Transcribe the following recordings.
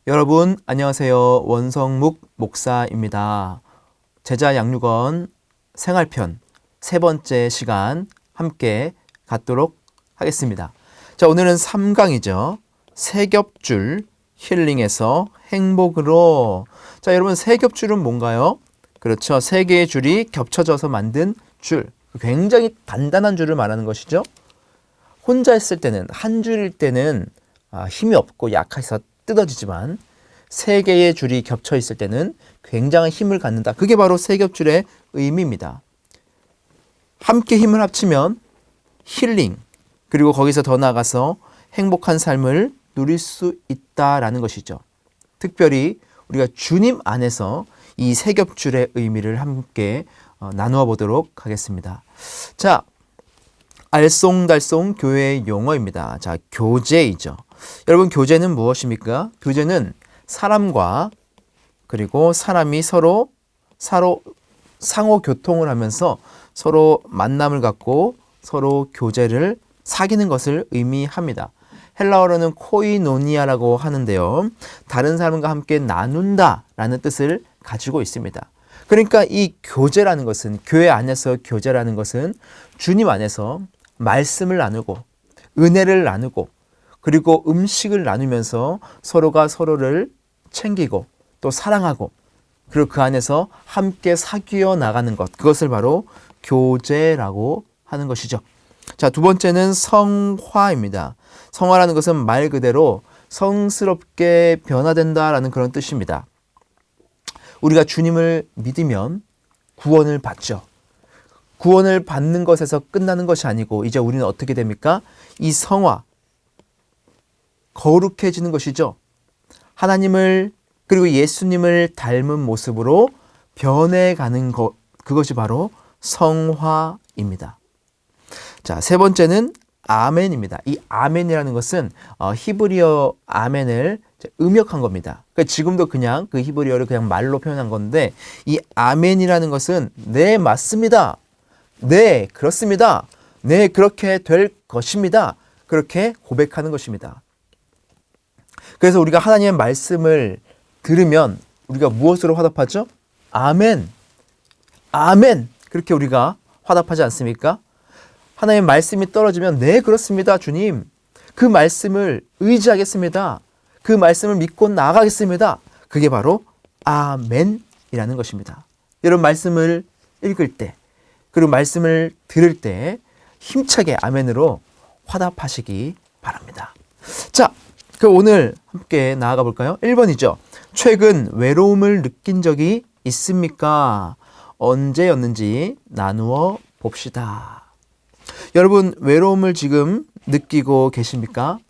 여러분 안녕하세요. 원성묵 목사입니다. 제자 양육원 생활편 세 번째 시간 함께 갖도록 하겠습니다. 자, 오늘은 3강이죠. 세겹줄 힐링에서 행복으로. 자, 여러분 세겹줄은 뭔가요? 그렇죠. 세 개의 줄이 겹쳐져서 만든 줄. 굉장히 단단한 줄을 말하는 것이죠. 혼자 있을 때는 한 줄일 때는 힘이 없고 약해서 뜯어지지만 세 개의 줄이 겹쳐 있을 때는 굉장한 힘을 갖는다. 그게 바로 세겹줄의 의미입니다. 함께 힘을 합치면 힐링, 그리고 거기서 더 나아가서 행복한 삶을 누릴 수 있다라는 것이죠. 특별히 우리가 주님 안에서 이 세겹줄의 의미를 함께 나누어 보도록 하겠습니다. 자, 알쏭달쏭 교회의 용어입니다. 자, 교제이죠. 여러분, 교제는 무엇입니까? 교제는 사람과 그리고 사람이 서로 상호 교통을 하면서 서로 만남을 갖고 서로 교제를 사귀는 것을 의미합니다. 헬라어로는 코이노니아라고 하는데요. 다른 사람과 함께 나눈다라는 뜻을 가지고 있습니다. 그러니까 이 교제라는 것은, 교회 안에서 교제라는 것은 주님 안에서 말씀을 나누고 은혜를 나누고 그리고 음식을 나누면서 서로가 서로를 챙기고 또 사랑하고 그리고 그 안에서 함께 사귀어 나가는 것, 그것을 바로 교제라고 하는 것이죠. 자, 두 번째는 성화입니다. 성화라는 것은 말 그대로 성스럽게 변화된다라는 그런 뜻입니다. 우리가 주님을 믿으면 구원을 받죠. 구원을 받는 것에서 끝나는 것이 아니고 이제 우리는 어떻게 됩니까? 이 성화, 거룩해지는 것이죠. 하나님을 그리고 예수님을 닮은 모습으로 변해가는 것, 그것이 바로 성화입니다. 자, 세 번째는 아멘입니다. 이 아멘이라는 것은 히브리어 아멘을 음역한 겁니다. 그러니까 지금도 그냥 그 히브리어를 그냥 말로 표현한 건데, 이 아멘이라는 것은 네, 맞습니다. 네, 그렇습니다. 네, 그렇게 될 것입니다. 그렇게 고백하는 것입니다. 그래서 우리가 하나님의 말씀을 들으면 우리가 무엇으로 화답하죠? 아멘. 아멘. 그렇게 우리가 화답하지 않습니까? 하나님의 말씀이 떨어지면 네, 그렇습니다, 주님. 그 말씀을 의지하겠습니다. 그 말씀을 믿고 나아가겠습니다. 그게 바로 아멘이라는 것입니다. 여러분, 말씀을 읽을 때 그리고 말씀을 들을 때 힘차게 아멘으로 화답하시기 바랍니다. 자, 그럼 오늘 함께 나아가 볼까요? 1번이죠. 최근 외로움을 느낀 적이 있습니까? 언제였는지 나누어 봅시다. 여러분, 외로움을 지금 느끼고 계십니까?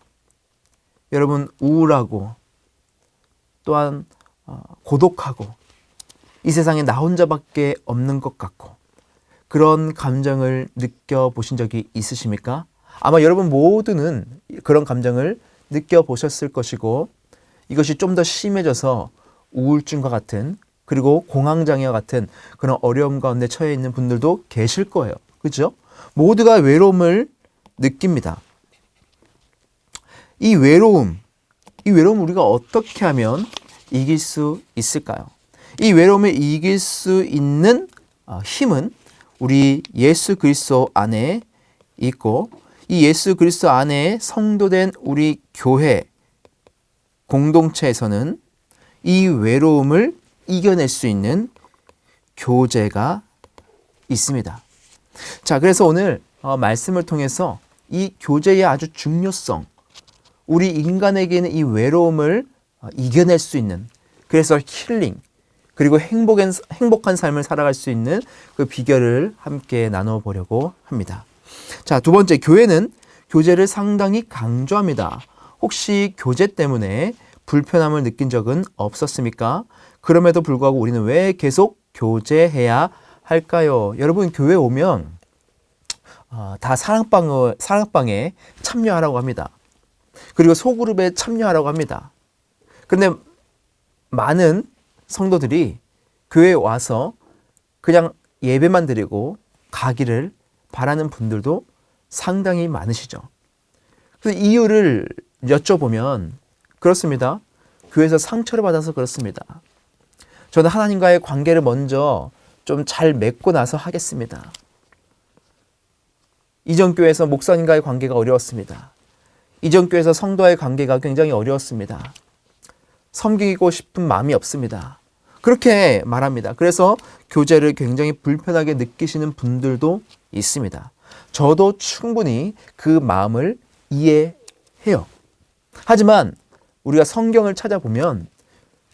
여러분, 우울하고 또한 고독하고 이 세상에 나 혼자밖에 없는 것 같고 그런 감정을 느껴보신 적이 있으십니까? 아마 여러분 모두는 그런 감정을 느껴보셨을 것이고 이것이 좀 더 심해져서 우울증과 같은 그리고 공황장애와 같은 그런 어려움 가운데 처해 있는 분들도 계실 거예요. 그렇죠? 모두가 외로움을 느낍니다. 이 외로움 우리가 어떻게 하면 이길 수 있을까요? 이 외로움을 이길 수 있는 힘은 우리 예수 그리스도 안에 있고 이 예수 그리스도 안에 성도된 우리 교회 공동체에서는 이 외로움을 이겨낼 수 있는 교제가 있습니다. 자, 그래서 오늘 말씀을 통해서 이 교제의 아주 중요성, 우리 인간에게는 이 외로움을 이겨낼 수 있는, 그래서 힐링, 그리고 행복한 삶을 살아갈 수 있는 그 비결을 함께 나눠 보려고 합니다. 자, 두 번째, 교회는 교제를 상당히 강조합니다. 혹시 교제 때문에 불편함을 느낀 적은 없었습니까? 그럼에도 불구하고 우리는 왜 계속 교제해야 할까요? 여러분, 교회 오면 다 사랑방에 참여하라고 합니다. 그리고 소그룹에 참여하라고 합니다. 그런데 많은 성도들이 교회에 와서 그냥 예배만 드리고 가기를 바라는 분들도 상당히 많으시죠. 그래서 이유를 여쭤보면 그렇습니다. 교회에서 상처를 받아서 그렇습니다. 저는 하나님과의 관계를 먼저 좀 잘 맺고 나서 하겠습니다. 이전 교회에서 목사님과의 관계가 어려웠습니다. 이전 교회에서 성도와의 관계가 굉장히 어려웠습니다. 섬기고 싶은 마음이 없습니다. 그렇게 말합니다. 그래서 교제를 굉장히 불편하게 느끼시는 분들도 있습니다. 저도 충분히 그 마음을 이해해요. 하지만 우리가 성경을 찾아보면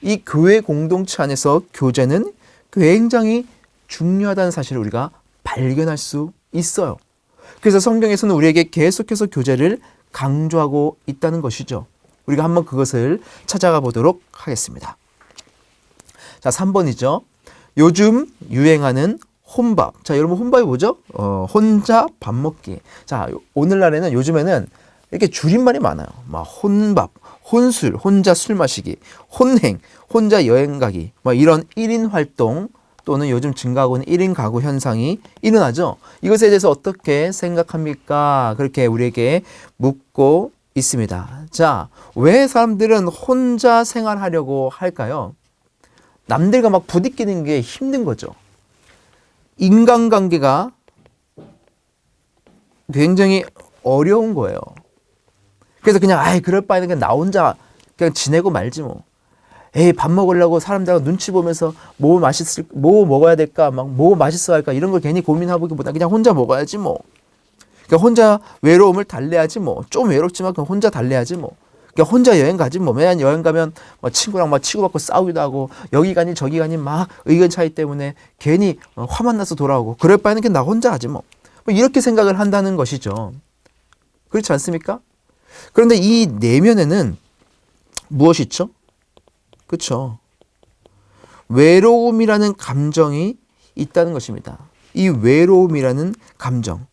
이 교회 공동체 안에서 교제는 굉장히 중요하다는 사실을 우리가 발견할 수 있어요. 그래서 성경에서는 우리에게 계속해서 교제를 강조하고 있다는 것이죠. 우리가 한번 그것을 찾아가 보도록 하겠습니다. 자, 3번이죠. 요즘 유행하는 혼밥. 자, 여러분 혼밥이 뭐죠? 혼자 밥 먹기. 자, 오늘날에는 요즘에는 이렇게 줄임말이 많아요. 막 혼밥, 혼술, 혼자 술 마시기, 혼행, 혼자 여행 가기. 뭐 이런 1인 활동 또는 요즘 증가하고 있는 1인 가구 현상이 일어나죠. 이것에 대해서 어떻게 생각합니까? 그렇게 우리에게 묻고 있습니다. 자, 왜 사람들은 혼자 생활하려고 할까요? 남들과 막 부딪히는 게 힘든 거죠. 인간관계가 굉장히 어려운 거예요. 그래서 그냥 그럴 바에는 그냥 나 혼자 그냥 지내고 말지 뭐. 밥 먹으려고 사람들하고 눈치 보면서 뭐 먹어야 될까, 막 뭐 맛있어 할까 이런 걸 괜히 고민하기보다 그냥 혼자 먹어야지 뭐. 그러니까 혼자 외로움을 달래야지 뭐. 좀 외롭지만 그냥 혼자 달래야지 뭐. 그러니까 혼자 여행 가지 뭐. 매년 여행 가면 뭐 친구랑 막 치고받고 싸우기도 하고 여기 가니 저기 가니 막 의견 차이 때문에 괜히 화만 나서 돌아오고 그럴 바에는 그냥 나 혼자 하지 뭐. 이렇게 생각을 한다는 것이죠. 그렇지 않습니까? 그런데 이 내면에는 무엇이 있죠? 그렇죠. 외로움이라는 감정이 있다는 것입니다. 이 외로움이라는 감정.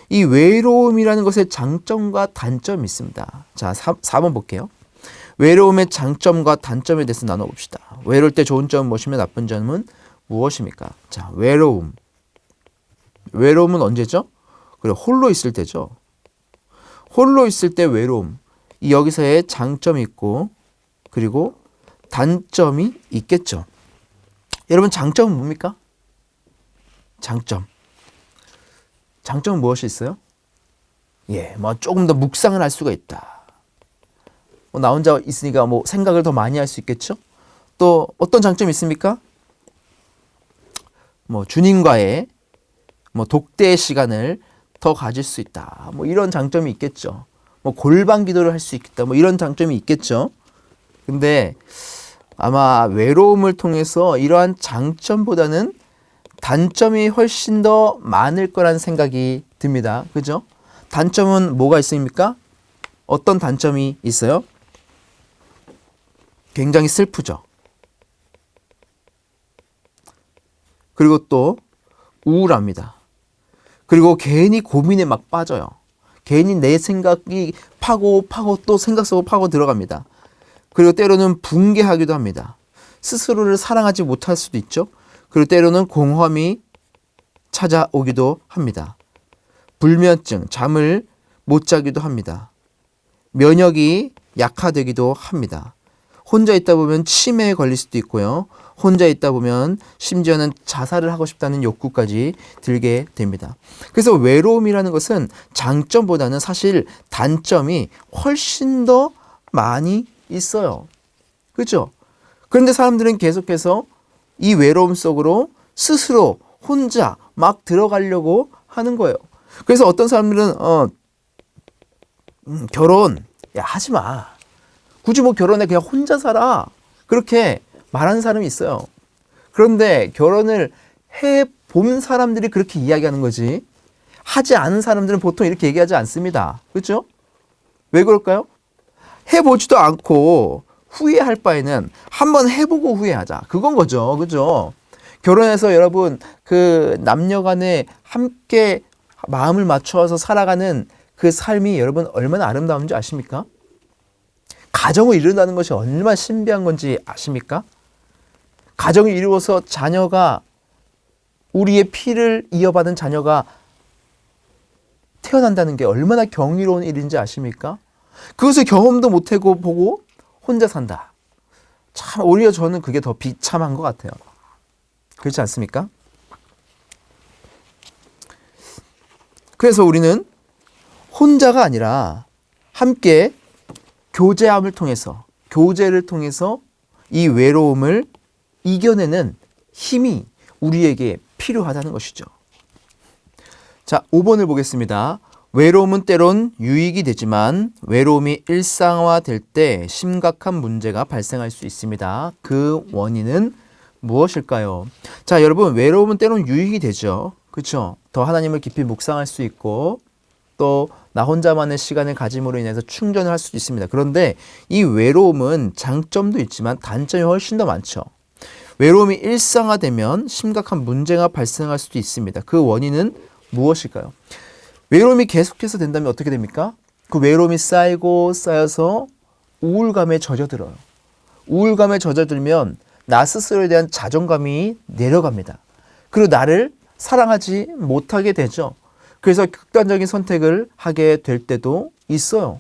이 외로움이라는 것의 장점과 단점이 있습니다. 자, 4번 볼게요. 외로움의 장점과 단점에 대해서 나눠봅시다. 외로울 때 좋은 점은 무엇이며 나쁜 점은 무엇입니까? 자, 외로움. 외로움은 언제죠? 그래, 홀로 있을 때죠. 홀로 있을 때 외로움. 여기서의 장점이 있고 그리고 단점이 있겠죠. 여러분 장점은 뭡니까? 장점은 무엇이 있어요? 뭐 조금 더 묵상을 할 수가 있다. 나 혼자 있으니까 뭐 생각을 더 많이 할 수 있겠죠? 또 어떤 장점이 있습니까? 뭐 주님과의 뭐 독대의 시간을 더 가질 수 있다. 뭐 이런 장점이 있겠죠. 뭐 골방 기도를 할 수 있겠다. 뭐 이런 장점이 있겠죠. 근데 아마 외로움을 통해서 이러한 장점보다는 단점이 훨씬 더 많을 거라는 생각이 듭니다. 그죠? 단점은 뭐가 있습니까? 어떤 단점이 있어요? 굉장히 슬프죠. 그리고 또 우울합니다. 그리고 괜히 고민에 막 빠져요. 괜히 내 생각이 파고 또 생각 속으로 파고 들어갑니다. 그리고 때로는 붕괴하기도 합니다. 스스로를 사랑하지 못할 수도 있죠. 그리고 때로는 공허함이 찾아오기도 합니다. 불면증, 잠을 못 자기도 합니다. 면역이 약화되기도 합니다. 혼자 있다 보면 치매에 걸릴 수도 있고요. 혼자 있다 보면 심지어는 자살을 하고 싶다는 욕구까지 들게 됩니다. 그래서 외로움이라는 것은 장점보다는 사실 단점이 훨씬 더 많이 있어요. 그렇죠? 그런데 사람들은 계속해서 이 외로움 속으로 스스로 혼자 막 들어가려고 하는 거예요. 그래서 어떤 사람들은 결혼 하지 마. 굳이 뭐 결혼해 그냥 혼자 살아. 그렇게 말하는 사람이 있어요. 그런데 결혼을 해본 사람들이 그렇게 이야기하는 거지 하지 않은 사람들은 보통 이렇게 얘기하지 않습니다. 그렇죠? 왜 그럴까요? 해보지도 않고 후회할 바에는 한번 해보고 후회하자. 그건 거죠. 그죠? 결혼해서 여러분 그 남녀 간에 함께 마음을 맞춰서 살아가는 그 삶이 여러분 얼마나 아름다운지 아십니까? 가정을 이룬다는 것이 얼마나 신비한 건지 아십니까? 가정을 이루어서 자녀가 우리의 피를 이어받은 자녀가 태어난다는 게 얼마나 경이로운 일인지 아십니까? 그것을 경험도 못하고 보고 혼자 산다. 참 오히려 저는 그게 더 비참한 것 같아요. 그렇지 않습니까? 그래서 우리는 혼자가 아니라 함께 교제를 통해서 이 외로움을 이겨내는 힘이 우리에게 필요하다는 것이죠. 자, 5번을 보겠습니다. 외로움은 때론 유익이 되지만 외로움이 일상화될 때 심각한 문제가 발생할 수 있습니다. 그 원인은 무엇일까요? 자, 여러분, 외로움은 때론 유익이 되죠. 그렇죠? 더 하나님을 깊이 묵상할 수 있고 또 나 혼자만의 시간을 가짐으로 인해서 충전을 할 수도 있습니다. 그런데 이 외로움은 장점도 있지만 단점이 훨씬 더 많죠. 외로움이 일상화되면 심각한 문제가 발생할 수도 있습니다. 그 원인은 무엇일까요? 외로움이 계속해서 된다면 어떻게 됩니까? 그 외로움이 쌓여서 우울감에 젖어들어요. 우울감에 젖어들면 나 스스로에 대한 자존감이 내려갑니다. 그리고 나를 사랑하지 못하게 되죠. 그래서 극단적인 선택을 하게 될 때도 있어요.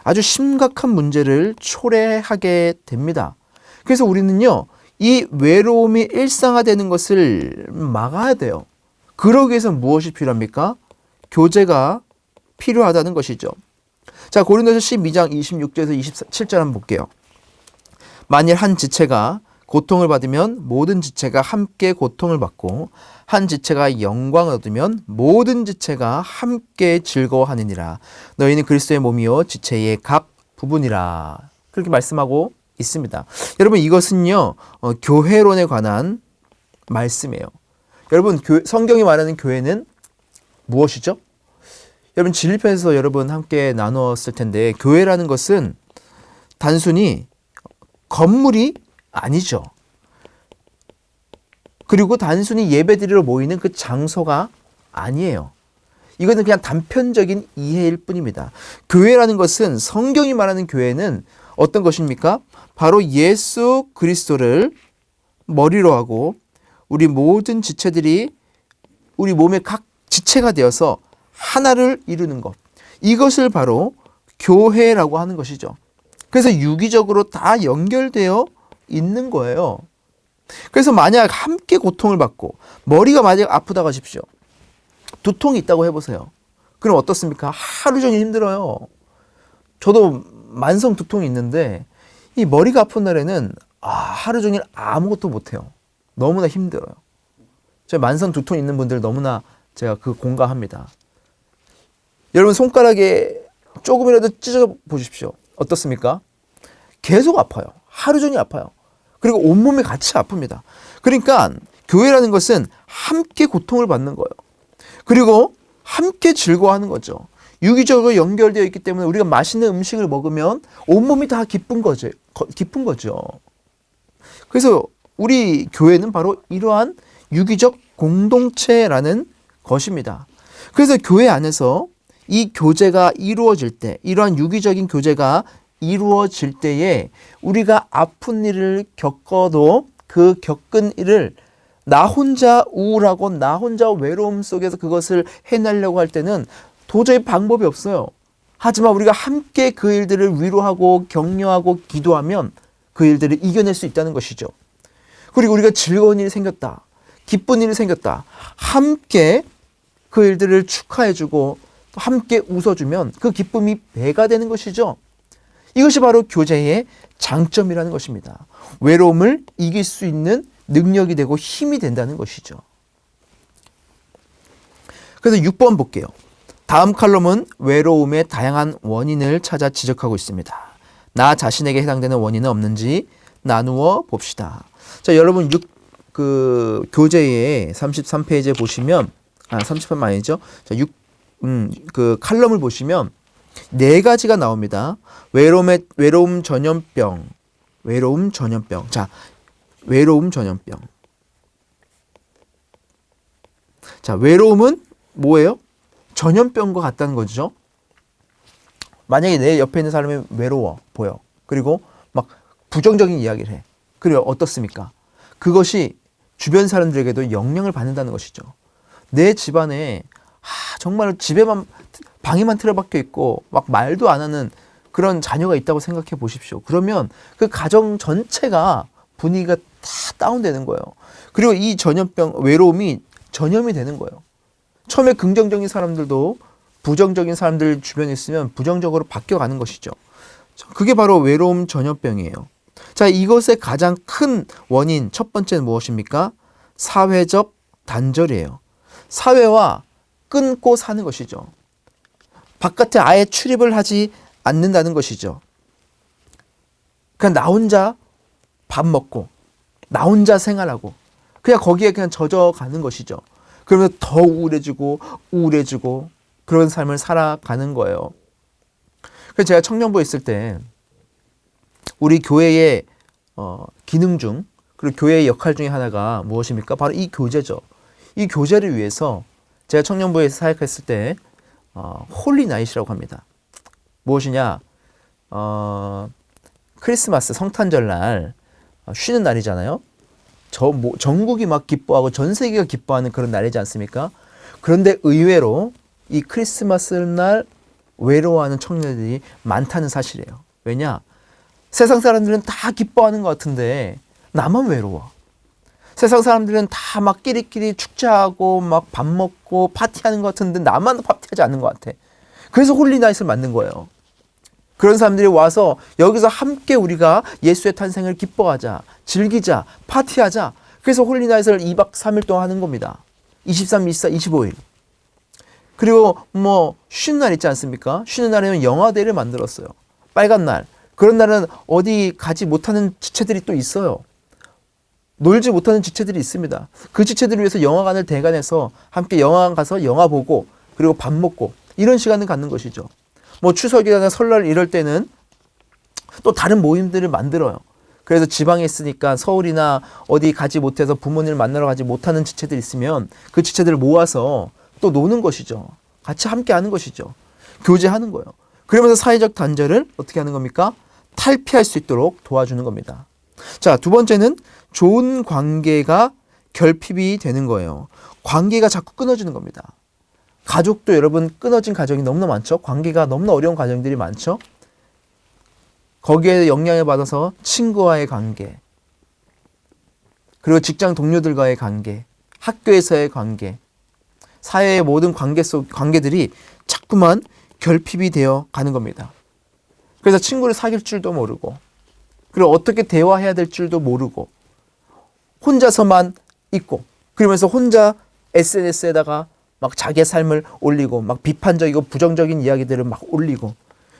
아주 심각한 문제를 초래하게 됩니다. 그래서 우리는요, 이 외로움이 일상화되는 것을 막아야 돼요. 그러기 위해서 무엇이 필요합니까? 교제가 필요하다는 것이죠. 자, 고린도서 12장 26절에서 27절 한번 볼게요. 만일 한 지체가 고통을 받으면 모든 지체가 함께 고통을 받고 한 지체가 영광을 얻으면 모든 지체가 함께 즐거워하느니라. 너희는 그리스도의 몸이요 지체의 각 부분이라. 그렇게 말씀하고 있습니다. 여러분, 이것은요 교회론에 관한 말씀이에요. 여러분, 성경이 말하는 교회는 무엇이죠? 여러분, 진리편에서 여러분 함께 나누었을 텐데 교회라는 것은 단순히 건물이 아니죠. 그리고 단순히 예배드리러 모이는 그 장소가 아니에요. 이거는 그냥 단편적인 이해일 뿐입니다. 교회라는 것은, 성경이 말하는 교회는 어떤 것입니까? 바로 예수 그리스도를 머리로 하고 우리 모든 지체들이 우리 몸의 각 지체가 되어서 하나를 이루는 것. 이것을 바로 교회라고 하는 것이죠. 그래서 유기적으로 다 연결되어 있는 거예요. 그래서 만약 함께 고통을 받고 머리가 만약 아프다고 하십시오. 두통이 있다고 해보세요. 그럼 어떻습니까? 하루 종일 힘들어요. 저도 만성 두통이 있는데 이 머리가 아픈 날에는 하루 종일 아무것도 못해요. 너무나 힘들어요. 제가 만성 두통 있는 분들 너무나 제가 그 공감합니다. 여러분, 손가락에 조금이라도 찢어 보십시오. 어떻습니까? 계속 아파요. 하루 종일 아파요. 그리고 온몸이 같이 아픕니다. 그러니까 교회라는 것은 함께 고통을 받는 거예요. 그리고 함께 즐거워하는 거죠. 유기적으로 연결되어 있기 때문에 우리가 맛있는 음식을 먹으면 온몸이 다 기쁜 거죠. 그래서 우리 교회는 바로 이러한 유기적 공동체라는 것입니다. 그래서 교회 안에서 이 교제가 이루어질 때, 이러한 유기적인 교제가 이루어질 때에 우리가 아픈 일을 겪어도 그 겪은 일을 나 혼자 우울하고 나 혼자 외로움 속에서 그것을 해내려고 할 때는 도저히 방법이 없어요. 하지만 우리가 함께 그 일들을 위로하고 격려하고 기도하면 그 일들을 이겨낼 수 있다는 것이죠. 그리고 우리가 즐거운 일이 생겼다, 기쁜 일이 생겼다, 함께 그 일들을 축하해주고 함께 웃어주면 그 기쁨이 배가 되는 것이죠. 이것이 바로 교제의 장점이라는 것입니다. 외로움을 이길 수 있는 능력이 되고 힘이 된다는 것이죠. 그래서 6번 볼게요. 다음 칼럼은 외로움의 다양한 원인을 찾아 지적하고 있습니다. 나 자신에게 해당되는 원인은 없는지 나누어 봅시다. 자, 여러분, 교재의 33페이지에 보시면, 33편 아니죠? 자, 그 칼럼을 보시면 4가지가 나옵니다. 외로움 전염병. 자, 외로움 전염병. 자, 외로움은 뭐예요? 전염병과 같다는 거죠. 만약에 내 옆에 있는 사람이 외로워 보여. 그리고 막 부정적인 이야기를 해. 그리고 어떻습니까? 그것이 주변 사람들에게도 영향을 받는다는 것이죠. 내 집안에 정말 방에만 틀어박혀 있고 막 말도 안 하는 그런 자녀가 있다고 생각해 보십시오. 그러면 그 가정 전체가 분위기가 다 다운되는 거예요. 그리고 이 전염병, 외로움이 전염이 되는 거예요. 처음에 긍정적인 사람들도 부정적인 사람들 주변에 있으면 부정적으로 바뀌어가는 것이죠. 그게 바로 외로움 전염병이에요. 자, 이것의 가장 큰 원인 첫 번째는 무엇입니까? 사회적 단절이에요. 사회와 끊고 사는 것이죠. 바깥에 아예 출입을 하지 않는다는 것이죠. 그냥 나 혼자 밥 먹고 나 혼자 생활하고 그냥 거기에 그냥 젖어가는 것이죠. 그러면 더 우울해지고 그런 삶을 살아가는 거예요. 그래서 제가 청년부에 있을 때 우리 교회의 기능 중 그리고 교회의 역할 중에 하나가 무엇입니까? 바로 이 교제죠. 이 교제를 위해서 제가 청년부에서 사역했을 때 홀리 나잇이라고 합니다. 무엇이냐? 크리스마스 성탄절 날 쉬는 날이잖아요. 전국이 막 기뻐하고 전 세계가 기뻐하는 그런 날이지 않습니까? 그런데 의외로 이 크리스마스 날 외로워하는 청년들이 많다는 사실이에요. 왜냐? 세상 사람들은 다 기뻐하는 것 같은데 나만 외로워. 세상 사람들은 다 막 끼리끼리 축제하고 막 밥 먹고 파티하는 것 같은데 나만 파티하지 않는 것 같아. 그래서 홀리나잇을 만든 거예요. 그런 사람들이 와서 여기서 함께 우리가 예수의 탄생을 기뻐하자, 즐기자, 파티하자. 그래서 홀리나잇을 2박 3일 동안 하는 겁니다. 23, 24, 25일. 그리고 뭐 쉬는 날 있지 않습니까? 쉬는 날에는 영화대회를 만들었어요. 빨간 날. 그런 날은 어디 가지 못하는 지체들이 또 있어요. 놀지 못하는 지체들이 있습니다. 그 지체들을 위해서 영화관을 대관해서 함께 영화관 가서 영화 보고 그리고 밥 먹고 이런 시간을 갖는 것이죠. 뭐 추석이나 설날 이럴 때는 또 다른 모임들을 만들어요. 그래서 지방에 있으니까 서울이나 어디 가지 못해서 부모님을 만나러 가지 못하는 지체들이 있으면 그 지체들을 모아서 또 노는 것이죠. 같이 함께 하는 것이죠. 교제하는 거예요. 그러면서 사회적 단절을 어떻게 하는 겁니까? 탈피할 수 있도록 도와주는 겁니다. 자, 두 번째는 좋은 관계가 결핍이 되는 거예요. 관계가 자꾸 끊어지는 겁니다. 가족도 여러분 끊어진 가정이 너무나 많죠. 관계가 너무나 어려운 가정들이 많죠. 거기에 영향을 받아서 친구와의 관계, 그리고 직장 동료들과의 관계, 학교에서의 관계, 사회의 모든 관계들이 자꾸만 결핍이 되어 가는 겁니다. 그래서 친구를 사귈 줄도 모르고, 그리고 어떻게 대화해야 될 줄도 모르고, 혼자서만 있고, 그러면서 혼자 SNS에다가 막 자기의 삶을 올리고, 막 비판적이고 부정적인 이야기들을 막 올리고,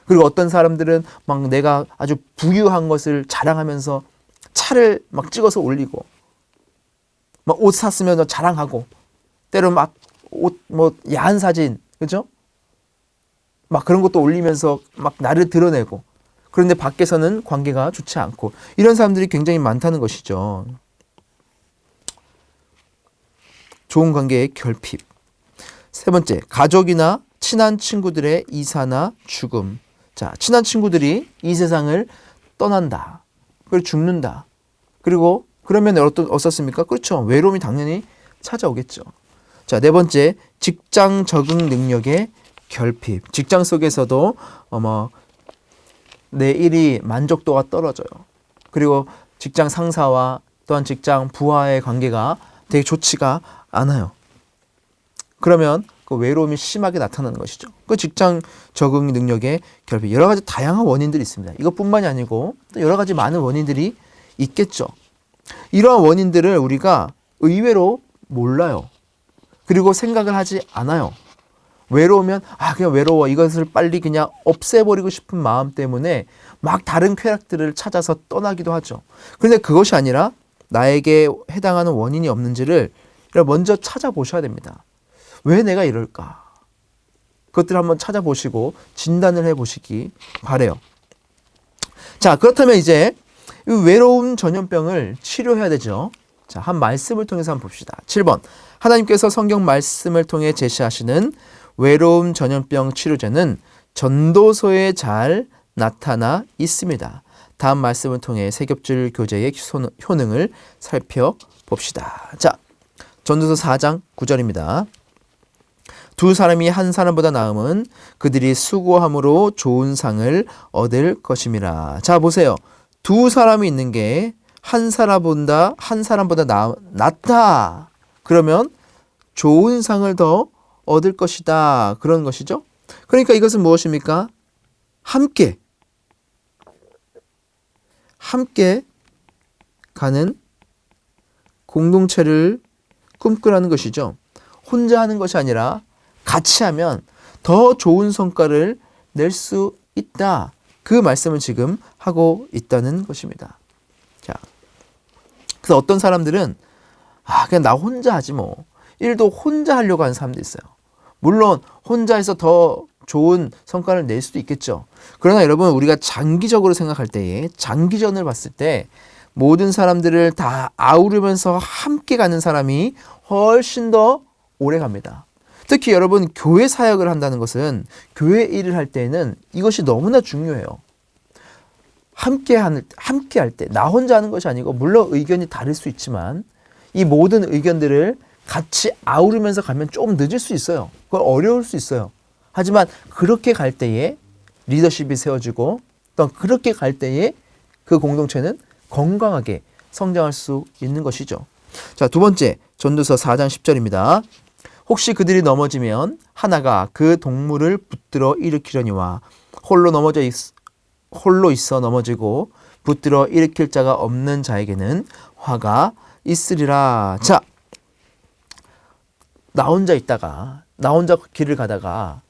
그리고 어떤 사람들은 막 내가 아주 부유한 것을 자랑하면서 차를 막 찍어서 올리고, 막 옷 샀으면 자랑하고, 때로 막 옷, 뭐 야한 사진, 그죠? 막 그런 것도 올리면서 막 나를 드러내고, 그런데 밖에서는 관계가 좋지 않고, 이런 사람들이 굉장히 많다는 것이죠. 좋은 관계의 결핍. 세 번째, 가족이나 친한 친구들의 이사나 죽음. 자, 친한 친구들이 이 세상을 떠난다. 그리고 죽는다. 그리고 그러면 어떻습니까? 그렇죠. 외로움이 당연히 찾아오겠죠. 자, 네 번째, 직장 적응 능력의 결핍. 직장 속에서도 내 일이 만족도가 떨어져요. 그리고 직장 상사와 또한 직장 부하의 관계가 되게 좋지가 않아요. 그러면 그 외로움이 심하게 나타나는 것이죠. 그 직장 적응 능력의 결핍. 여러 가지 다양한 원인들이 있습니다. 이것뿐만이 아니고 또 여러 가지 많은 원인들이 있겠죠. 이러한 원인들을 우리가 의외로 몰라요. 그리고 생각을 하지 않아요. 외로우면 그냥 외로워. 이것을 빨리 그냥 없애버리고 싶은 마음 때문에 막 다른 쾌락들을 찾아서 떠나기도 하죠. 그런데 그것이 아니라 나에게 해당하는 원인이 없는지를 먼저 찾아보셔야 됩니다. 왜 내가 이럴까? 그것들을 한번 찾아보시고 진단을 해보시기 바래요. 자, 그렇다면 이제 이 외로움 전염병을 치료해야 되죠. 자, 한 말씀을 통해서 한번 봅시다. 7번. 하나님께서 성경 말씀을 통해 제시하시는 외로움 전염병 치료제는 전도서에 잘 나타나 있습니다. 다음 말씀을 통해 세 겹줄 교재의 효능을 살펴봅시다. 자, 전도서 4장 9절입니다. 두 사람이 한 사람보다 나음은 그들이 수고함으로 좋은 상을 얻을 것임이라. 자, 보세요. 두 사람이 있는 게 한 사람보다 낫다. 그러면 좋은 상을 더 얻을 것이다. 그런 것이죠. 그러니까 이것은 무엇입니까? 함께 가는 공동체를 꿈꾸라는 것이죠. 혼자 하는 것이 아니라 같이 하면 더 좋은 성과를 낼 수 있다. 그 말씀을 지금 하고 있다는 것입니다. 자, 그래서 어떤 사람들은 그냥 나 혼자 하지 뭐. 일도 혼자 하려고 하는 사람도 있어요. 물론 혼자 해서 더 좋은 성과를 낼 수도 있겠죠. 그러나 여러분, 우리가 장기적으로 생각할 때에, 장기전을 봤을 때 모든 사람들을 다 아우르면서 함께 가는 사람이 훨씬 더 오래 갑니다. 특히 여러분, 교회 사역을 한다는 것은, 교회 일을 할 때는 이것이 너무나 중요해요. 함께 할 때, 나 혼자 하는 것이 아니고, 물론 의견이 다를 수 있지만 이 모든 의견들을 같이 아우르면서 가면 좀 늦을 수 있어요. 그건 어려울 수 있어요. 하지만 그렇게 갈 때에 리더십이 세워지고, 또 그렇게 갈 때에 그 공동체는 건강하게 성장할 수 있는 것이죠. 자, 두 번째, 전도서 4장 10절입니다. 혹시 그들이 넘어지면 하나가 그 동물을 붙들어 일으키려니와 홀로 있어 넘어지고 붙들어 일으킬 자가 없는 자에게는 화가 있으리라. 자, 나 혼자 길을 가다가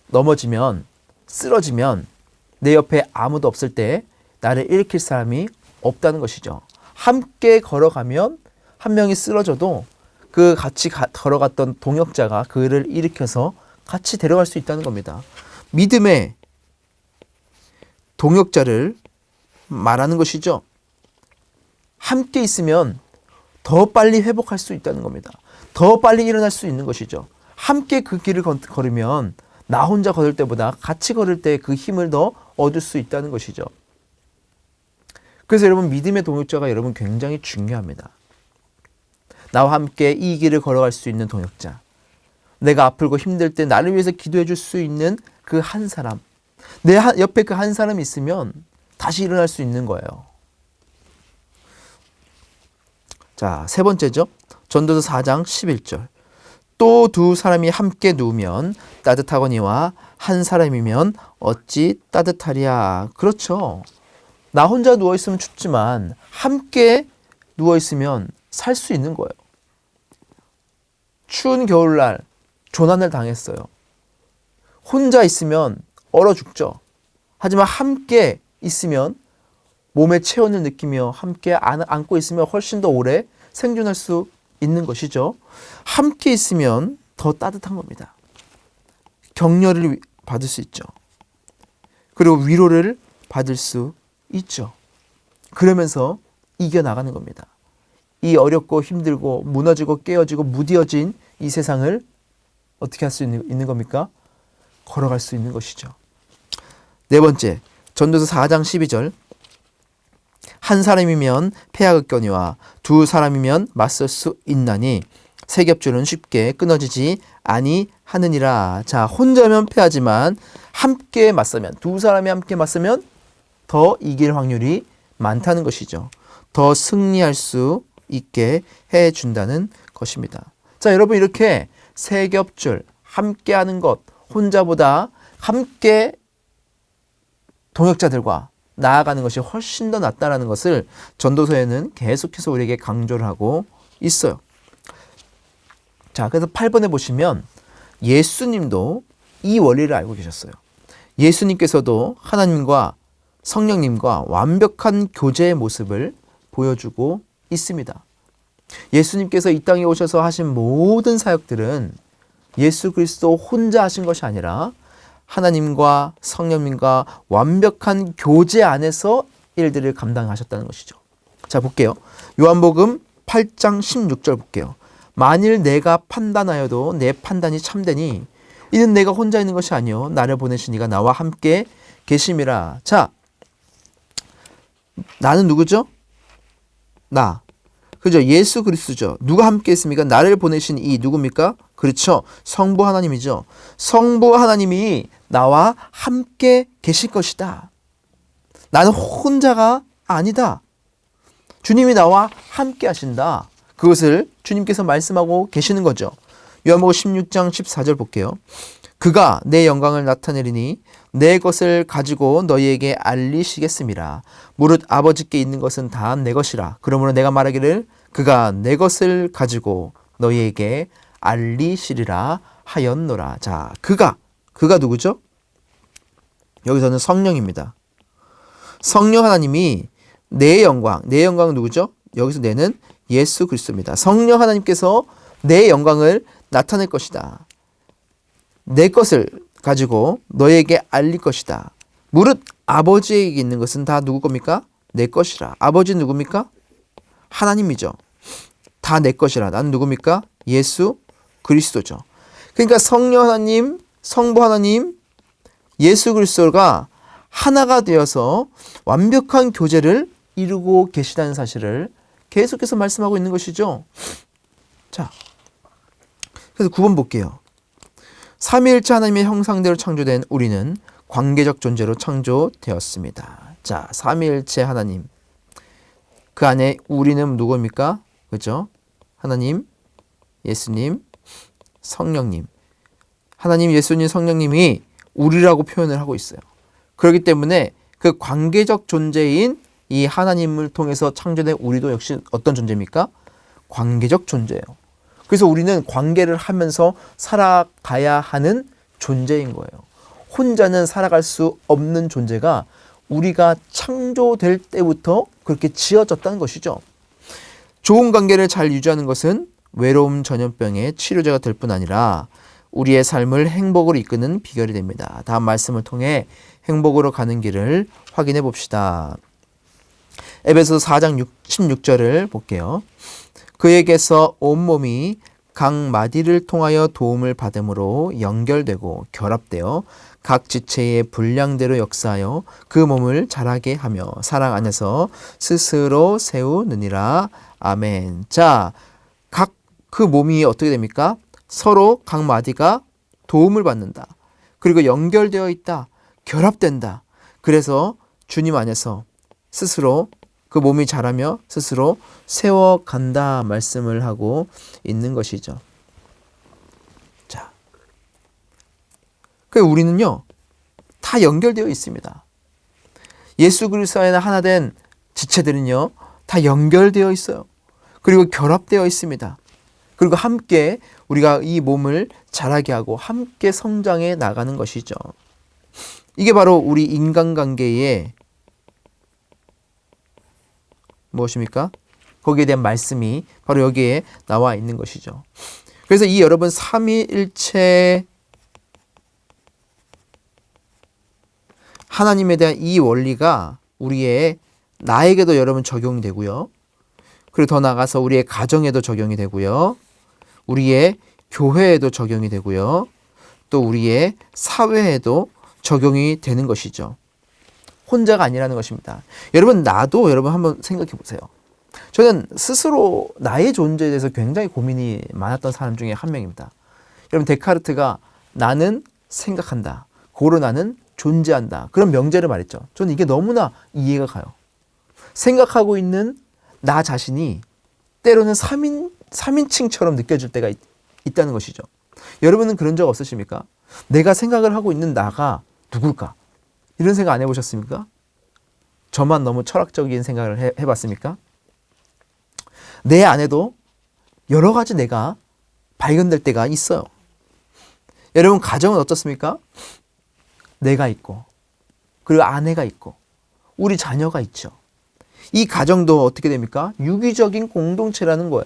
넘어지면, 쓰러지면 내 옆에 아무도 없을 때 나를 일으킬 사람이 없다는 것이죠. 함께 걸어가면 한 명이 쓰러져도 그 같이 걸어갔던 동역자가 그를 일으켜서 같이 데려갈 수 있다는 겁니다. 믿음의 동역자를 말하는 것이죠. 함께 있으면 더 빨리 회복할 수 있다는 겁니다. 더 빨리 일어날 수 있는 것이죠. 함께 그 길을 걸으면 나 혼자 걸을 때보다 같이 걸을 때 그 힘을 더 얻을 수 있다는 것이죠. 그래서 여러분, 믿음의 동역자가 여러분 굉장히 중요합니다. 나와 함께 이 길을 걸어갈 수 있는 동역자, 내가 아프고 힘들 때 나를 위해서 기도해 줄 수 있는 그 한 사람, 내 옆에 그 한 사람이 있으면 다시 일어날 수 있는 거예요. 자, 세 번째죠. 전도서 4장 11절. 또 두 사람이 함께 누우면 따뜻하거니와 한 사람이면 어찌 따뜻하랴. 그렇죠. 나 혼자 누워있으면 춥지만 함께 누워있으면 살 수 있는 거예요. 추운 겨울날 조난을 당했어요. 혼자 있으면 얼어 죽죠. 하지만 함께 있으면 몸의 체온을 느끼며 함께 안고 있으면 훨씬 더 오래 생존할 수 있는 것이죠. 함께 있으면 더 따뜻한 겁니다. 격려를 받을 수 있죠. 그리고 위로를 받을 수 있죠. 그러면서 이겨나가는 겁니다. 이 어렵고 힘들고 무너지고 깨어지고 무뎌진 이 세상을 어떻게 할 수 있는 겁니까? 걸어갈 수 있는 것이죠. 네 번째, 전도서 4장 12절. 한 사람이면 패하겠거니와 두 사람이면 맞설 수 있나니 세 겹줄은 쉽게 끊어지지 아니하느니라. 자, 혼자면 패하지만 함께 맞서면, 두 사람이 함께 맞서면 더 이길 확률이 많다는 것이죠. 더 승리할 수 있게 해준다는 것입니다. 자, 여러분, 이렇게 세 겹줄, 함께 하는 것, 혼자보다 함께 동역자들과 나아가는 것이 훨씬 더 낫다라는 것을 전도서에는 계속해서 우리에게 강조를 하고 있어요. 자, 그래서 8번에 보시면 예수님도 이 원리를 알고 계셨어요. 예수님께서도 하나님과 성령님과 완벽한 교제의 모습을 보여주고 있습니다. 예수님께서 이 땅에 오셔서 하신 모든 사역들은 예수 그리스도 혼자 하신 것이 아니라 하나님과 성령님과 완벽한 교제 안에서 일들을 감당하셨다는 것이죠. 자, 볼게요. 요한복음 8장 16절 볼게요. 만일 내가 판단하여도 내 판단이 참되니 이는 내가 혼자 있는 것이 아니요 나를 보내신 이가 나와 함께 계심이라. 자, 나는 누구죠? 나. 그죠? 예수 그리스도죠. 누가 함께 했습니까? 나를 보내신 이 누굽니까? 그렇죠. 성부 하나님이죠. 성부 하나님이 나와 함께 계실 것이다. 나는 혼자가 아니다. 주님이 나와 함께 하신다. 그것을 주님께서 말씀하고 계시는 거죠. 요한복음 16장 14절 볼게요. 그가 내 영광을 나타내리니 내 것을 가지고 너희에게 알리시겠음이라. 무릇 아버지께 있는 것은 다 내 것이라. 그러므로 내가 말하기를 그가 내 것을 가지고 너희에게 알리시리라 하였노라. 자, 그가 누구죠? 여기서는 성령입니다. 성령 하나님이 내 영광은 누구죠? 여기서 내는 예수 그리스도입니다. 성령 하나님께서 내 영광을 나타낼 것이다. 내 것을 가지고 너에게 알릴 것이다. 무릇 아버지에게 있는 것은 다 누구 겁니까? 내 것이라. 아버지는 누굽니까? 하나님이죠. 다 내 것이라. 난 누굽니까? 예수 그리스도죠. 그러니까 성령 하나님, 성부 하나님, 예수 그리스도가 하나가 되어서 완벽한 교제를 이루고 계시다는 사실을 계속해서 말씀하고 있는 것이죠. 자, 그래서 9번 볼게요. 삼위일체 하나님의 형상대로 창조된 우리는 관계적 존재로 창조되었습니다. 자, 삼위일체 하나님. 그 안에 우리는 누구입니까? 그죠? 하나님, 예수님, 성령님. 하나님, 예수님, 성령님이 우리라고 표현을 하고 있어요. 그렇기 때문에 그 관계적 존재인 이 하나님을 통해서 창조된 우리도 역시 어떤 존재입니까? 관계적 존재예요. 그래서 우리는 관계를 하면서 살아가야 하는 존재인 거예요. 혼자는 살아갈 수 없는 존재가 우리가 창조될 때부터 그렇게 지어졌다는 것이죠. 좋은 관계를 잘 유지하는 것은 외로움 전염병의 치료제가 될 뿐 아니라 우리의 삶을 행복으로 이끄는 비결이 됩니다. 다음 말씀을 통해 행복으로 가는 길을 확인해 봅시다. 에베소서 4장 16절을 볼게요. 그에게서 온몸이 각 마디를 통하여 도움을 받음으로 연결되고 결합되어 각 지체의 분량대로 역사하여 그 몸을 자라게 하며 사랑 안에서 스스로 세우느니라. 아멘. 자, 각 그 몸이 어떻게 됩니까? 서로 각 마디가 도움을 받는다. 그리고 연결되어 있다. 결합된다. 그래서 주님 안에서 스스로 그 몸이 자라며 스스로 세워간다 말씀을 하고 있는 것이죠. 자, 그 우리는요 다 연결되어 있습니다. 예수 그리스도 안에 하나 된 지체들은요 다 연결되어 있어요. 그리고 결합되어 있습니다. 그리고 함께 우리가 이 몸을 자라게 하고 함께 성장해 나가는 것이죠. 이게 바로 우리 인간관계의 무엇입니까? 거기에 대한 말씀이 바로 여기에 나와 있는 것이죠. 그래서 이 여러분 삼위일체 하나님에 대한 이 원리가 우리의 나에게도 여러분 적용이 되고요. 그리고 더 나아가서 우리의 가정에도 적용이 되고요. 우리의 교회에도 적용이 되고요. 또 우리의 사회에도 적용이 되는 것이죠. 혼자가 아니라는 것입니다. 여러분 나도 여러분 한번 생각해 보세요. 저는 스스로 나의 존재에 대해서 굉장히 고민이 많았던 사람 중에 한 명입니다. 여러분 데카르트가 나는 생각한다. 고로 나는 존재한다. 그런 명제를 말했죠. 저는 이게 너무나 이해가 가요. 생각하고 있는 나 자신이 때로는 3인칭처럼 느껴질 때가 있다는 것이죠. 여러분은 그런 적 없으십니까? 내가 생각을 하고 있는 나가 누굴까? 이런 생각 안 해보셨습니까? 저만 너무 철학적인 생각을 해봤습니까? 내 안에도 여러 가지 내가 발견될 때가 있어요. 여러분 가정은 어떻습니까? 내가 있고 그리고 아내가 있고 우리 자녀가 있죠. 이 가정도 어떻게 됩니까? 유기적인 공동체라는 거예요.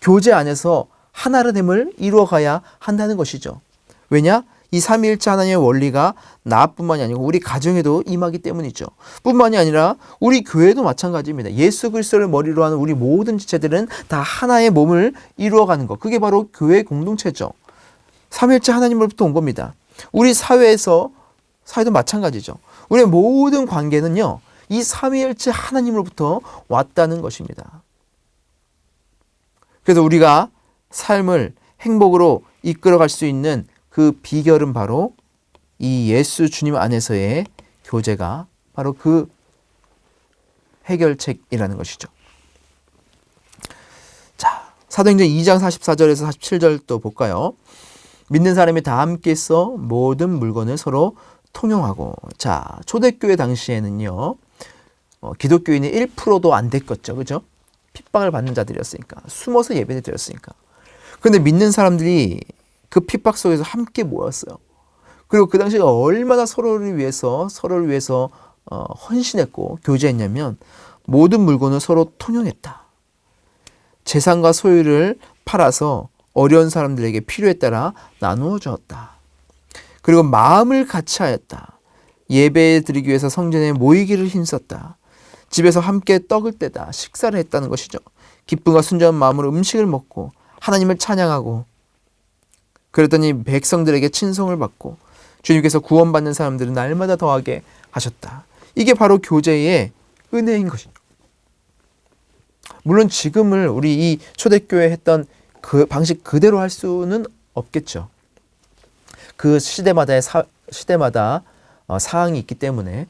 교제 안에서 하나됨을 이루어가야 한다는 것이죠. 왜냐? 이 삼위일체 하나님의 원리가 나뿐만이 아니고 우리 가정에도 임하기 때문이죠. 뿐만이 아니라 우리 교회도 마찬가지입니다. 예수 그리스도를 머리로 하는 우리 모든 지체들은 다 하나의 몸을 이루어가는 것. 그게 바로 교회 공동체죠. 삼위일체 하나님으로부터 온 겁니다. 우리 사회도 마찬가지죠. 우리의 모든 관계는요. 이 삼위일체 하나님으로부터 왔다는 것입니다. 그래서 우리가 삶을 행복으로 이끌어갈 수 있는 그 비결은 바로 이 예수 주님 안에서의 교제가 바로 그 해결책이라는 것이죠. 자, 사도행전 2장 44절에서 47절 또 볼까요? 믿는 사람이 다 함께 써 모든 물건을 서로 통용하고. 자, 초대교회 당시에는요, 기독교인이 1%도 안 됐겠죠. 그죠? 핍박을 받는 자들이었으니까. 숨어서 예배를 드렸으니까. 그런데 믿는 사람들이 그 핍박 속에서 함께 모였어요. 그리고 그 당시에 얼마나 서로를 위해서 헌신했고 교제했냐면 모든 물건을 서로 통용했다. 재산과 소유를 팔아서 어려운 사람들에게 필요에 따라 나누어 주었다. 그리고 마음을 같이 하였다. 예배 드리기 위해서 성전에 모이기를 힘썼다. 집에서 함께 떡을 떼다 식사를 했다는 것이죠. 기쁨과 순전한 마음으로 음식을 먹고 하나님을 찬양하고 그랬더니 백성들에게 친송을 받고 주님께서 구원받는 사람들은 날마다 더하게 하셨다. 이게 바로 교제의 은혜인 것이죠. 물론 지금을 우리 이 초대교회 했던 그 방식 그대로 할 수는 없겠죠. 그 시대마다 사항이 있기 때문에.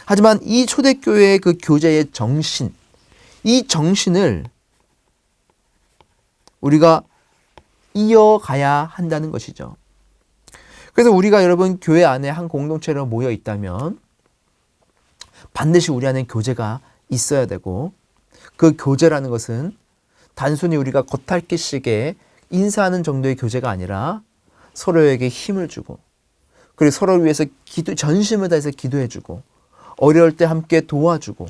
하지만 이 초대교회의 그 교제의 정신, 이 정신을 우리가 이어가야 한다는 것이죠. 그래서 우리가 여러분 교회 안에 한 공동체로 모여 있다면 반드시 우리 안에 교제가 있어야 되고 그 교제라는 것은 단순히 우리가 겉핥기식의 인사하는 정도의 교제가 아니라 서로에게 힘을 주고 그리고 서로를 위해서 전심을 다해서 기도해주고 어려울 때 함께 도와주고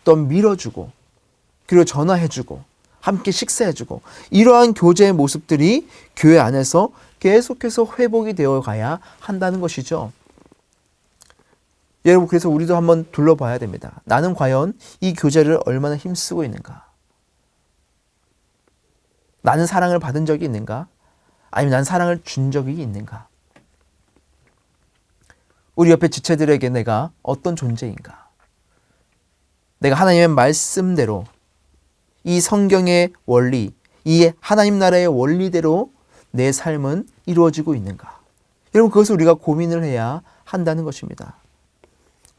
또 밀어주고 그리고 전화해주고 함께 식사해주고 이러한 교제의 모습들이 교회 안에서 계속해서 회복이 되어 가야 한다는 것이죠. 여러분 그래서 우리도 한번 둘러봐야 됩니다. 나는 과연 이 교제를 얼마나 힘쓰고 있는가? 나는 사랑을 받은 적이 있는가? 아니면 난 사랑을 준 적이 있는가? 우리 옆에 지체들에게 내가 어떤 존재인가? 내가 하나님의 말씀대로 이 성경의 원리, 이 하나님 나라의 원리대로 내 삶은 이루어지고 있는가? 여러분 그것을 우리가 고민을 해야 한다는 것입니다.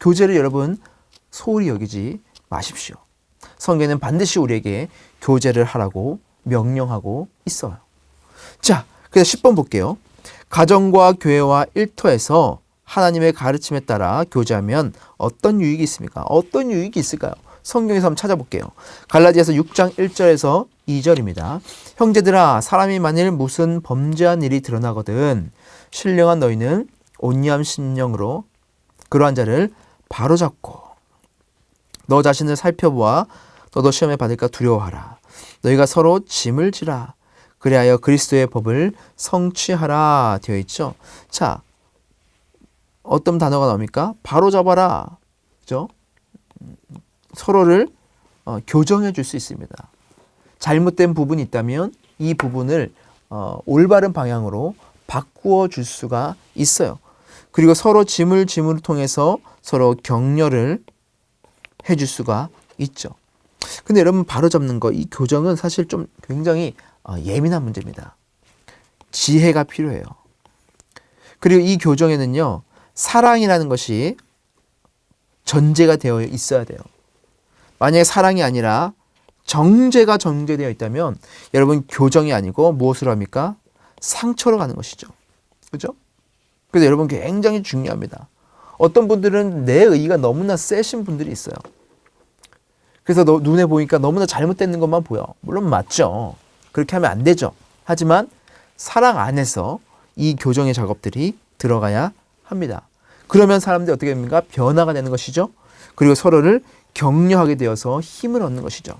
교제를 여러분 소홀히 여기지 마십시오. 성경에는 반드시 우리에게 교제를 하라고 명령하고 있어요. 자, 그래서 10번 볼게요. 가정과 교회와 일터에서 하나님의 가르침에 따라 교제하면 어떤 유익이 있습니까? 어떤 유익이 있을까요? 성경에서 한번 찾아볼게요. 갈라디아서 6장 1절에서 2절입니다. 형제들아 사람이 만일 무슨 범죄한 일이 드러나거든 신령한 너희는 온유함 심령으로 그러한 자를 바로잡고 너 자신을 살펴보아 너도 시험에 받을까 두려워하라. 너희가 서로 짐을 지라. 그리하여 그리스도의 법을 성취하라 되어 있죠. 자, 어떤 단어가 나옵니까? 바로잡아라. 그죠? 서로를 교정해 줄 수 있습니다. 잘못된 부분이 있다면 이 부분을 올바른 방향으로 바꾸어 줄 수가 있어요. 그리고 서로 짐을 통해서 서로 격려를 해줄 수가 있죠. 근데 여러분 바로잡는 거, 이 교정은 사실 좀 굉장히 예민한 문제입니다. 지혜가 필요해요. 그리고 이 교정에는요, 사랑이라는 것이 전제가 되어 있어야 돼요. 만약에 사랑이 아니라 정죄가 정제되어 있다면 여러분 교정이 아니고 무엇으로 합니까? 상처로 가는 것이죠. 그죠? 그래서 여러분 굉장히 중요합니다. 어떤 분들은 내 의의가 너무나 세신 분들이 있어요. 그래서 눈에 보니까 너무나 잘못되는 것만 보여. 물론 맞죠. 그렇게 하면 안 되죠. 하지만 사랑 안에서 이 교정의 작업들이 들어가야 합니다. 그러면 사람들이 어떻게 됩니까? 변화가 되는 것이죠. 그리고 서로를 격려하게 되어서 힘을 얻는 것이죠.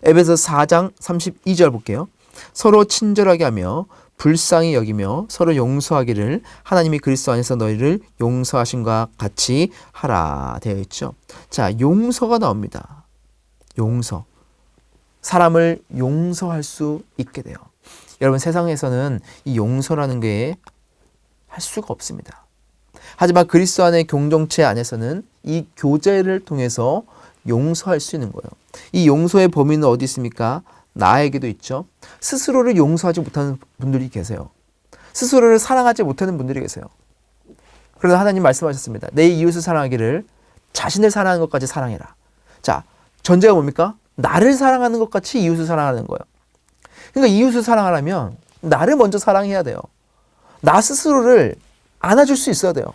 에베소서 4장 32절 볼게요. 서로 친절하게 하며 불쌍히 여기며 서로 용서하기를 하나님이 그리스도 안에서 너희를 용서하신과 같이 하라 되어 있죠. 자, 용서가 나옵니다. 용서. 사람을 용서할 수 있게 돼요. 여러분 세상에서는 이 용서라는 게 할 수가 없습니다. 하지만 그리스도 안의 공동체 안에서는 이 교제를 통해서 용서할 수 있는 거예요. 이 용서의 범위는 어디 있습니까? 나에게도 있죠. 스스로를 용서하지 못하는 분들이 계세요. 스스로를 사랑하지 못하는 분들이 계세요. 그러나 하나님 말씀하셨습니다. 내 이웃을 사랑하기를 자신을 사랑하는 것까지 사랑해라. 자, 전제가 뭡니까? 나를 사랑하는 것 같이 이웃을 사랑하는 거예요. 그러니까 이웃을 사랑하려면 나를 먼저 사랑해야 돼요. 나 스스로를 안아줄 수 있어야 돼요.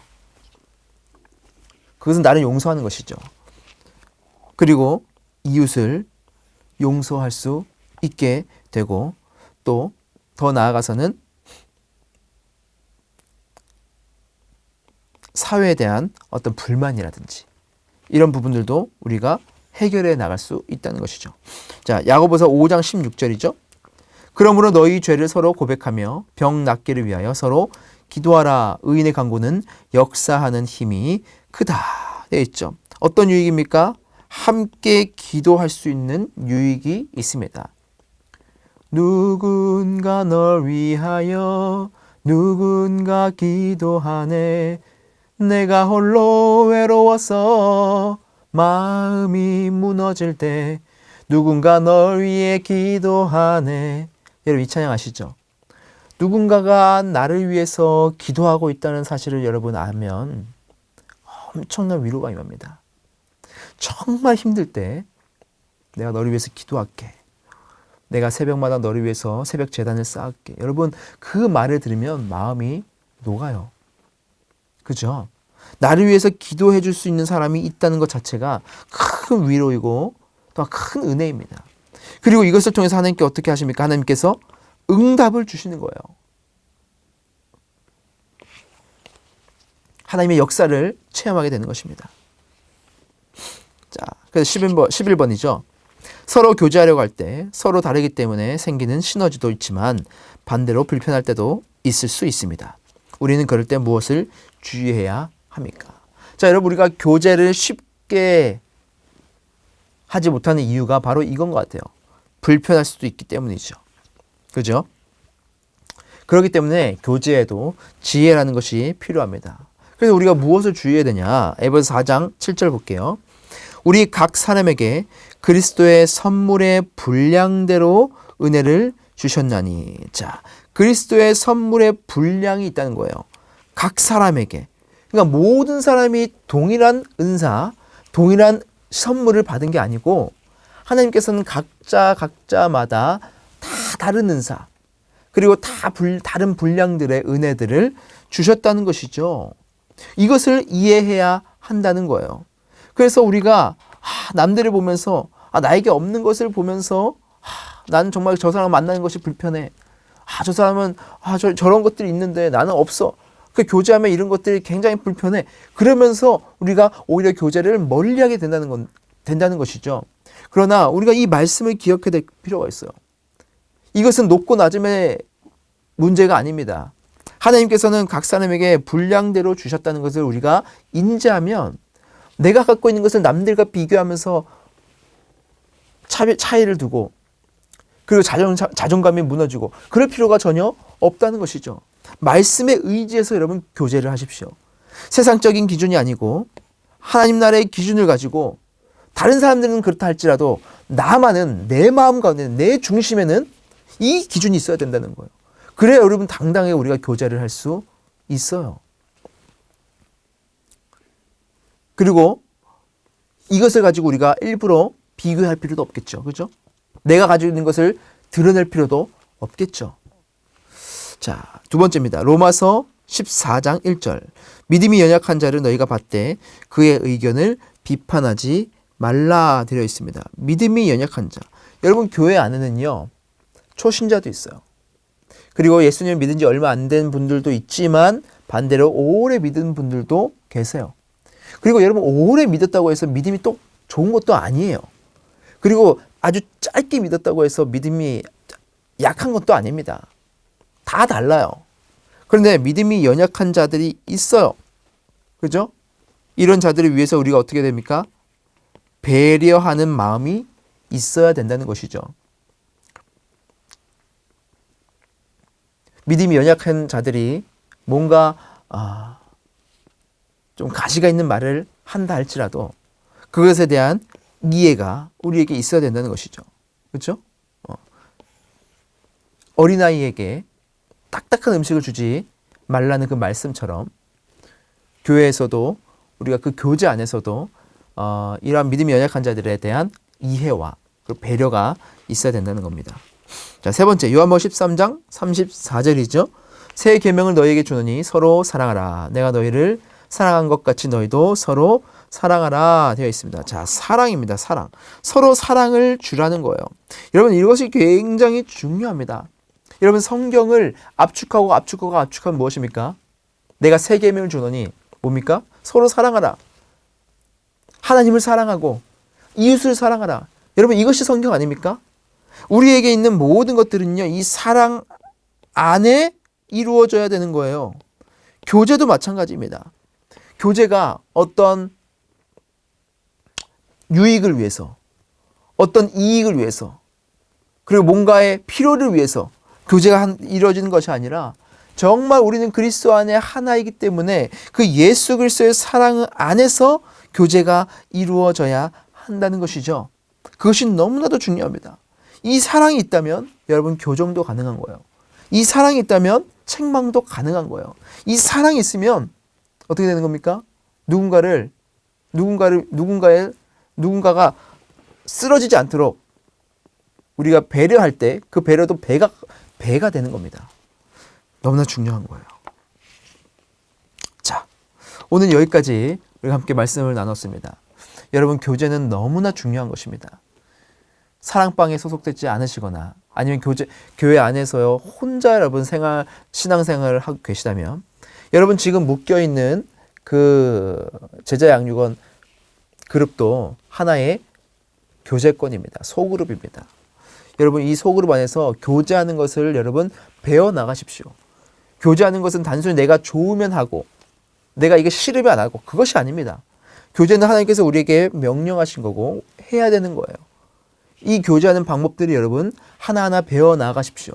그것은 나를 용서하는 것이죠. 그리고 이웃을 용서할 수 있게 되고 또 더 나아가서는 사회에 대한 어떤 불만이라든지 이런 부분들도 우리가 해결해 나갈 수 있다는 것이죠. 자, 야고보서 5장 16절이죠. 그러므로 너희 죄를 서로 고백하며 병 낫기를 위하여 서로 기도하라. 의인의 간구는 역사하는 힘이 크다. 되어 있죠. 어떤 유익입니까? 함께 기도할 수 있는 유익이 있습니다. 누군가 널 위하여 누군가 기도하네. 내가 홀로 외로워서 마음이 무너질 때 누군가 널 위해 기도하네. 여러분 이 찬양 아시죠? 누군가가 나를 위해서 기도하고 있다는 사실을 여러분 알면 엄청난 위로가 임합니다. 정말 힘들 때 내가 너를 위해서 기도할게. 내가 새벽마다 너를 위해서 새벽 제단을 쌓을게. 여러분 그 말을 들으면 마음이 녹아요. 그죠? 나를 위해서 기도해 줄 수 있는 사람이 있다는 것 자체가 큰 위로이고 또 큰 은혜입니다. 그리고 이것을 통해서 하나님께 어떻게 하십니까? 하나님께서 응답을 주시는 거예요. 하나님의 역사를 체험하게 되는 것입니다. 자, 그래서 11번이죠. 서로 교제하려고 할 때 서로 다르기 때문에 생기는 시너지도 있지만 반대로 불편할 때도 있을 수 있습니다. 우리는 그럴 때 무엇을 주의해야 합니까? 자, 여러분 우리가 교제를 쉽게 하지 못하는 이유가 바로 이건 것 같아요. 불편할 수도 있기 때문이죠. 그죠? 그렇기 때문에 교제에도 지혜라는 것이 필요합니다. 그래서 우리가 무엇을 주의해야 되냐? 에베소 4장 7절 볼게요. 우리 각 사람에게 그리스도의 선물의 분량대로 은혜를 주셨나니. 자, 그리스도의 선물의 분량이 있다는 거예요. 각 사람에게. 그러니까 모든 사람이 동일한 은사, 동일한 선물을 받은 게 아니고 하나님께서는 각자마다 다 다른 은사 그리고 다 다른 분량들의 은혜들을 주셨다는 것이죠. 이것을 이해해야 한다는 거예요. 그래서 우리가 남들을 보면서 나에게 없는 것을 보면서 나는 정말 저 사람 만나는 것이 불편해. 저 사람은 저런 것들이 있는데 나는 없어. 그 교제하면 이런 것들이 굉장히 불편해. 그러면서 우리가 오히려 교제를 멀리하게 된다는 것이죠. 그러나 우리가 이 말씀을 기억해야 될 필요가 있어요. 이것은 높고 낮음의 문제가 아닙니다. 하나님께서는 각 사람에게 분량대로 주셨다는 것을 우리가 인지하면 내가 갖고 있는 것을 남들과 비교하면서 차이를 두고 그리고 자존감이 무너지고 그럴 필요가 전혀 없다는 것이죠. 말씀에 의지해서 여러분 교제를 하십시오. 세상적인 기준이 아니고 하나님 나라의 기준을 가지고 다른 사람들은 그렇다 할지라도 나만은 내 마음 가운데 내 중심에는 이 기준이 있어야 된다는 거예요. 그래야 여러분 당당하게 우리가 교제를 할 수 있어요. 그리고 이것을 가지고 우리가 일부러 비교할 필요도 없겠죠. 그죠? 내가 가지고 있는 것을 드러낼 필요도 없겠죠. 자, 두 번째입니다. 로마서 14장 1절. 믿음이 연약한 자를 너희가 받되 그의 의견을 비판하지 말라 되어 있습니다. 믿음이 연약한 자. 여러분 교회 안에는요. 초신자도 있어요. 그리고 예수님을 믿은 지 얼마 안 된 분들도 있지만 반대로 오래 믿은 분들도 계세요. 그리고 여러분 오래 믿었다고 해서 믿음이 또 좋은 것도 아니에요. 그리고 아주 짧게 믿었다고 해서 믿음이 약한 것도 아닙니다. 다 달라요. 그런데 믿음이 연약한 자들이 있어요. 그죠? 이런 자들을 위해서 우리가 어떻게 됩니까? 배려하는 마음이 있어야 된다는 것이죠. 믿음이 연약한 자들이 뭔가 좀 가시가 있는 말을 한다 할지라도 그것에 대한 이해가 우리에게 있어야 된다는 것이죠. 그렇죠? 어린아이에게 딱딱한 음식을 주지 말라는 그 말씀처럼 교회에서도 우리가 그 교제 안에서도 이러한 믿음이 연약한 자들에 대한 이해와 그 배려가 있어야 된다는 겁니다. 자, 세 번째 요한복음 13장 34절이죠. 새 계명을 너희에게 주노니 서로 사랑하라. 내가 너희를 사랑한 것 같이 너희도 서로 사랑하라 되어 있습니다. 자, 사랑입니다. 사랑. 서로 사랑을 주라는 거예요. 여러분 이것이 굉장히 중요합니다. 여러분 성경을 압축하면 무엇입니까? 내가 새 계명을 주노니 뭡니까? 서로 사랑하라. 하나님을 사랑하고 이웃을 사랑하라. 여러분 이것이 성경 아닙니까? 우리에게 있는 모든 것들은요, 이 사랑 안에 이루어져야 되는 거예요. 교제도 마찬가지입니다. 교제가 어떤 유익을 위해서, 어떤 이익을 위해서, 그리고 뭔가의 필요를 위해서 교제가 이루어지는 것이 아니라 정말 우리는 그리스도 안에 하나이기 때문에 그 예수 그리스도의 사랑 안에서 교제가 이루어져야 한다는 것이죠. 그것이 너무나도 중요합니다. 이 사랑이 있다면 여러분 교정도 가능한 거예요. 이 사랑이 있다면 책망도 가능한 거예요. 이 사랑이 있으면 어떻게 되는 겁니까? 누군가가 쓰러지지 않도록 우리가 배려할 때 그 배려도 배가 되는 겁니다. 너무나 중요한 거예요. 자, 오늘 여기까지 우리가 함께 말씀을 나눴습니다. 여러분 교제는 너무나 중요한 것입니다. 사랑방에 소속되지 않으시거나 아니면 교회 안에서요 혼자 여러분 신앙생활을 하고 계시다면 여러분 지금 묶여있는 그 제자 양육원 그룹도 하나의 교제권입니다. 소그룹입니다. 여러분 이 소그룹 안에서 교제하는 것을 여러분 배워나가십시오. 교제하는 것은 단순히 내가 좋으면 하고 내가 이게 싫으면 안 하고 그것이 아닙니다. 교제는 하나님께서 우리에게 명령하신 거고 해야 되는 거예요. 이 교제하는 방법들이 여러분 하나하나 배워나가십시오.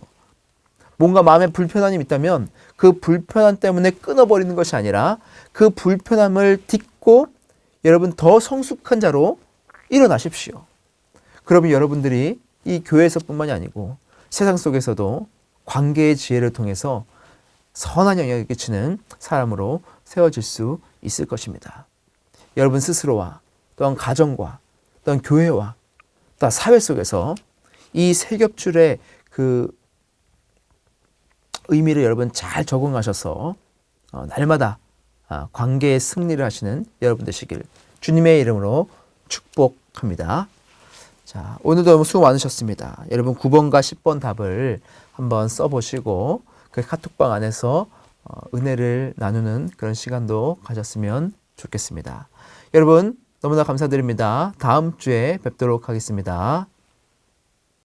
뭔가 마음에 불편함이 있다면 그 불편함 때문에 끊어버리는 것이 아니라 그 불편함을 딛고 여러분 더 성숙한 자로 일어나십시오. 그러면 여러분들이 이 교회에서뿐만이 아니고 세상 속에서도 관계의 지혜를 통해서 선한 영향을 끼치는 사람으로 세워질 수 있을 것입니다. 여러분 스스로와 또한 가정과 또한 교회와 또 사회 속에서 이 세 겹줄의 그 의미를 여러분 잘 적응하셔서 날마다 관계의 승리를 하시는 여러분 되시길 주님의 이름으로 축복합니다. 자, 오늘도 너무 수고 많으셨습니다. 여러분 9번과 10번 답을 한번 써보시고 그 카톡방 안에서 은혜를 나누는 그런 시간도 가졌으면 좋겠습니다. 여러분 너무나 감사드립니다. 다음 주에 뵙도록 하겠습니다.